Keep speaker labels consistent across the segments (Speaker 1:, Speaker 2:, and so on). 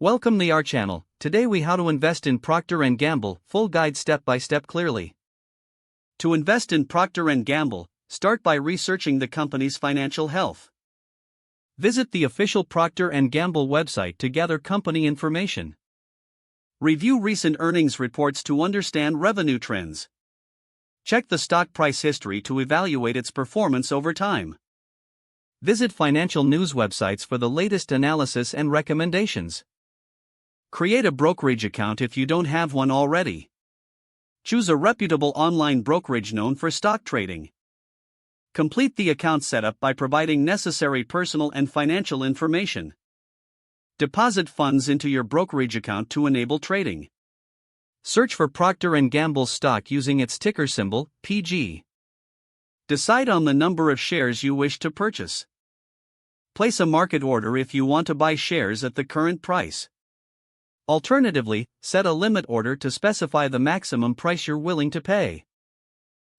Speaker 1: Welcome to our channel. Today we how to invest in Procter & Gamble, full guide step by step clearly. To invest in Procter & Gamble, start by researching the company's financial health. Visit the official Procter & Gamble website to gather company information. Review recent earnings reports to understand revenue trends. Check the stock price history to evaluate its performance over time. Visit financial news websites for the latest analysis and recommendations. Create a brokerage account if you don't have one already. Choose a reputable online brokerage known for stock trading. Complete the account setup by providing necessary personal and financial information. Deposit funds into your brokerage account to enable trading. Search for Procter & Gamble stock using its ticker symbol, PG. Decide on the number of shares you wish to purchase. Place a market order if you want to buy shares at the current price. Alternatively, set a limit order to specify the maximum price you're willing to pay.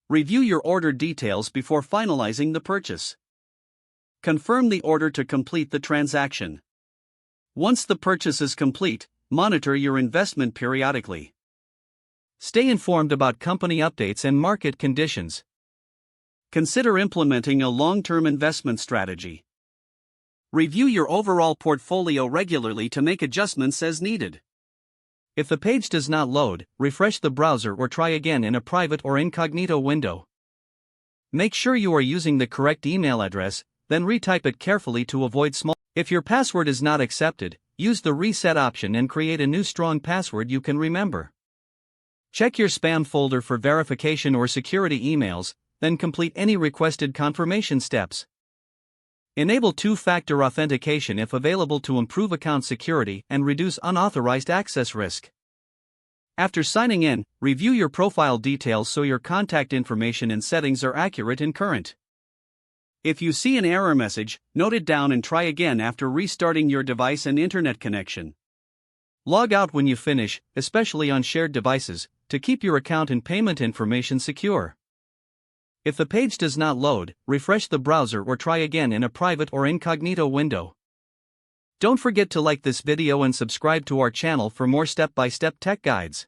Speaker 1: Review your order details before finalizing the purchase. Confirm the order to complete the transaction. Once the purchase is complete, monitor your investment periodically. Stay informed about company updates and market conditions. Consider implementing a long-term investment strategy. Review your overall portfolio regularly to make adjustments as needed. If the page does not load, refresh the browser or try again in a private or incognito window. Make sure you are using the correct email address, then retype it carefully to avoid small. If your password is not accepted, use the reset option and create a new strong password you can remember. Check your spam folder for verification or security emails, then complete any requested confirmation steps. Enable two-factor authentication if available to improve account security and reduce unauthorized access risk. After signing in, review your profile details so your contact information and settings are accurate and current. If you see an error message, note it down and try again after restarting your device and internet connection. Log out when you finish, especially on shared devices, to keep your account and payment information secure. If the page does not load, refresh the browser or try again in a private or incognito window. Don't forget to like this video and subscribe to our channel for more step-by-step tech guides.